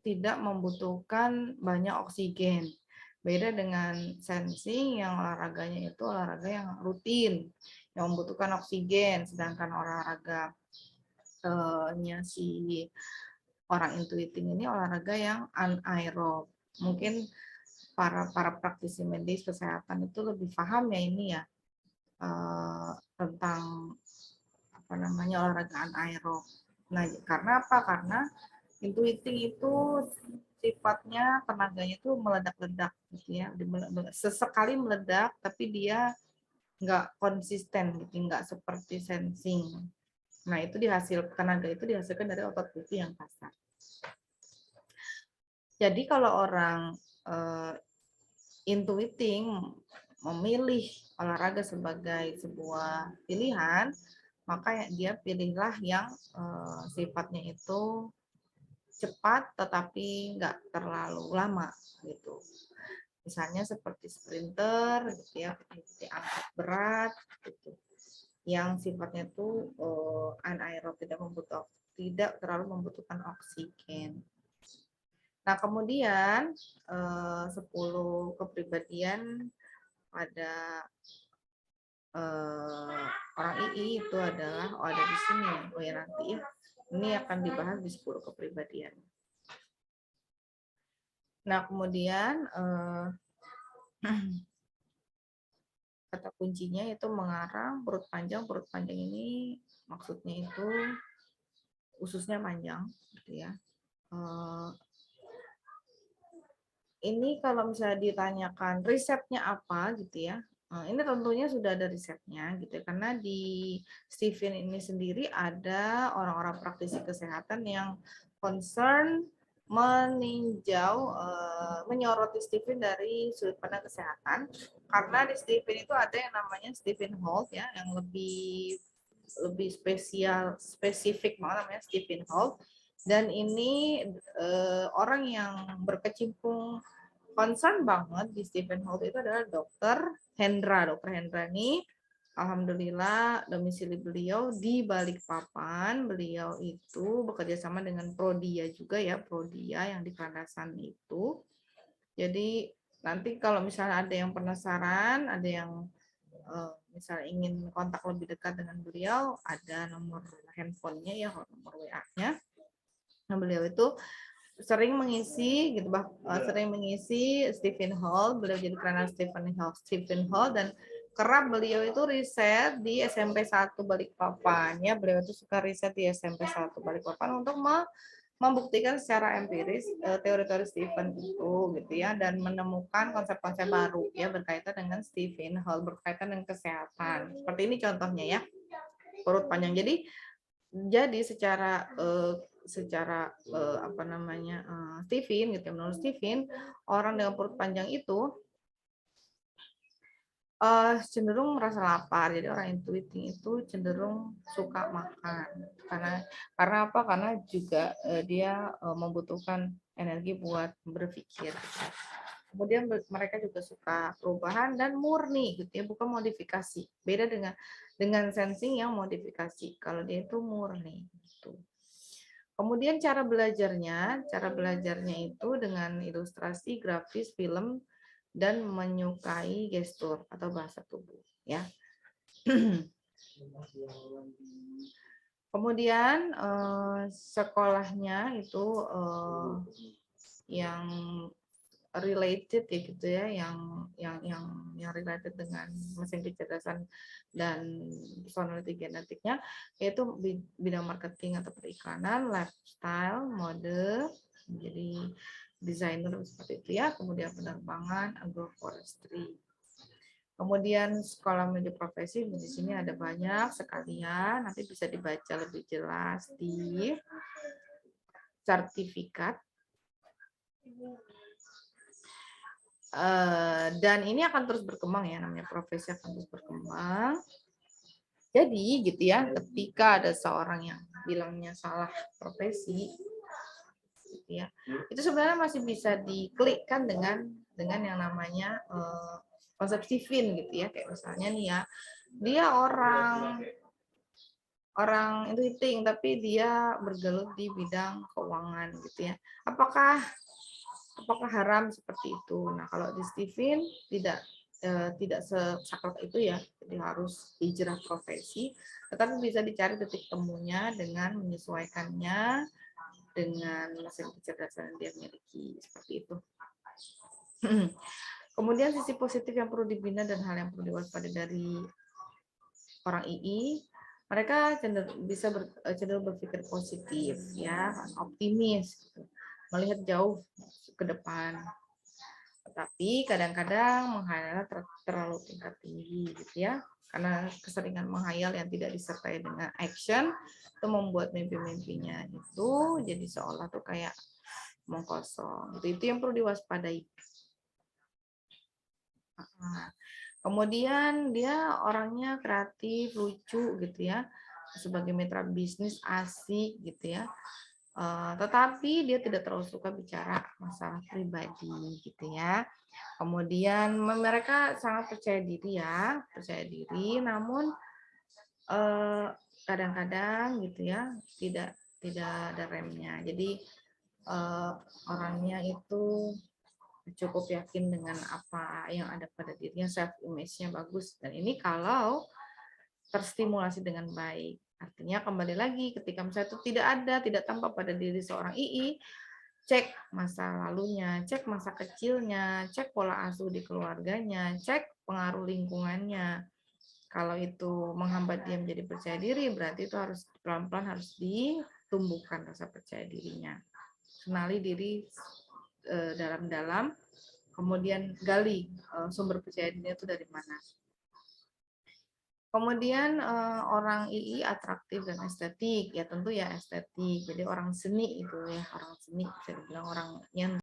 tidak membutuhkan banyak oksigen. Beda dengan sensing yang olahraganya itu olahraga yang rutin, yang membutuhkan oksigen, sedangkan olahraga si orang intuiting ini olahraga yang anaerob. Mungkin para praktisi medis kesehatan itu lebih paham ya ini ya tentang apa namanya olahraga anaerob. Nah, karena apa? Karena intuiting itu sifatnya tenaganya itu meledak-ledak gitu ya. Sesekali meledak tapi dia nggak konsisten gitu, nggak seperti sensing. Nah, itu tenaga itu dihasilkan dari otot putih yang kasar. Jadi kalau orang intuiting memilih olahraga sebagai sebuah pilihan, maka dia pilihlah yang sifatnya itu cepat tetapi nggak terlalu lama gitu. Misalnya seperti sprinter gitu ya, seperti angkat berat gitu. Yang sifatnya itu anaerob, tidak terlalu membutuhkan oksigen. Nah, kemudian 10 kepribadian pada orang II itu adalah ada di sini. Oh ya, nanti ya. Ini akan dibahas di 10 kepribadian. Nah, kemudian kata kuncinya itu mengarang perut panjang. Perut panjang ini maksudnya itu ususnya panjang gitu ya. Ini kalau misalnya ditanyakan risetnya apa gitu ya, ini tentunya sudah ada risetnya gitu ya, karena di Stephen ini sendiri ada orang-orang praktisi kesehatan yang concern meninjau menyoroti Stephen dari sudut pandang kesehatan, karena di Stephen itu ada yang namanya Stephen Holt ya, yang lebih spesifik namanya Stephen Holt. Dan ini orang yang berkecimpung concern banget di Stephen Holt itu adalah Dr. Hendra. Dr. Hendra ini alhamdulillah domisili beliau di Balikpapan. Beliau itu bekerja sama dengan Prodia juga ya, Prodia yang di Klandasan itu. Jadi nanti kalau misalnya ada yang penasaran, ada yang misalnya ingin kontak lebih dekat dengan beliau, ada nomor handphonenya ya, nomor WA-nya. Nah, beliau itu sering mengisi sering mengisi Stephen Hall. Beliau jadi karena Stephen Hall dan kerap beliau itu riset di SMP 1 Balikpapan ya. Beliau itu suka riset di SMP 1 Balikpapan untuk membuktikan secara empiris teori-teori Stephen itu gitu ya, dan menemukan konsep-konsep baru ya berkaitan dengan Stephen Hall, berkaitan dengan kesehatan. Seperti ini contohnya ya, perut panjang. Jadi secara apa namanya Stephen gitu, menurut Stephen orang dengan perut panjang itu cenderung merasa lapar. Jadi orang intuiting itu cenderung suka makan karena apa? Karena juga dia membutuhkan energi buat berpikir. Kemudian mereka juga suka perubahan dan murni gitu ya, bukan modifikasi. Beda dengan sensing yang modifikasi. Kalau dia itu murni gitu. Kemudian cara belajarnya itu dengan ilustrasi, grafis, film, dan menyukai gestur atau bahasa tubuh ya. Kemudian sekolahnya itu yang related ya gitu ya, yang related dengan mesin kecerdasan dan personality genetiknya, yaitu bidang marketing atau periklanan, lifestyle, mode, jadi desainer seperti itu ya, kemudian penerbangan, agroforestry. Kemudian sekolah menuju profesi di sini ada banyak sekalian, nanti bisa dibaca lebih jelas di sertifikat. Dan ini akan terus berkembang ya, namanya profesi akan terus berkembang. Jadi gitu ya, ketika ada seorang yang bilangnya salah profesi, gitu ya, itu sebenarnya masih bisa diklikkan dengan yang namanya konsep Stephen gitu ya, kayak misalnya nih ya, dia orang itu hitting tapi dia bergelut di bidang keuangan gitu ya. Apakah haram seperti itu? Nah, kalau di Stephen tidak sesaklek itu ya, jadi harus hijrah profesi, tetapi bisa dicari titik temunya dengan menyesuaikannya dengan mesin kecerdasan yang dia miliki seperti itu. Kemudian sisi positif yang perlu dibina dan hal yang perlu diwaspadai dari orang II, mereka cenderung berpikir positif ya, optimis gitu, melihat jauh ke depan. Tetapi kadang-kadang menghayal terlalu tingkat tinggi gitu ya. Karena keseringan menghayal yang tidak disertai dengan action itu membuat mimpi-mimpinya itu jadi seolah tuh kayak omong kosong. Itu yang perlu diwaspadai. Kemudian dia orangnya kreatif, lucu gitu ya. Sebagai mitra bisnis asik gitu ya. Tetapi dia tidak terlalu suka bicara masalah pribadi gitu ya. Kemudian mereka sangat percaya diri ya, percaya diri, namun kadang-kadang gitu ya tidak ada remnya. Jadi orangnya itu cukup yakin dengan apa yang ada pada dirinya, self image-nya bagus. Dan ini kalau terstimulasi dengan baik. Artinya kembali lagi ketika misalnya itu tidak tampak pada diri seorang II, cek masa lalunya, cek masa kecilnya, cek pola asuh di keluarganya, cek pengaruh lingkungannya. Kalau itu menghambat dia menjadi percaya diri, berarti itu harus pelan-pelan harus ditumbuhkan rasa percaya dirinya. Kenali diri dalam-dalam, kemudian gali sumber percaya dirinya itu dari mana. Kemudian orang II atraktif dan estetik, ya tentu ya estetik. Jadi orang seni itu ya, orang seni bisa dibilang orang yang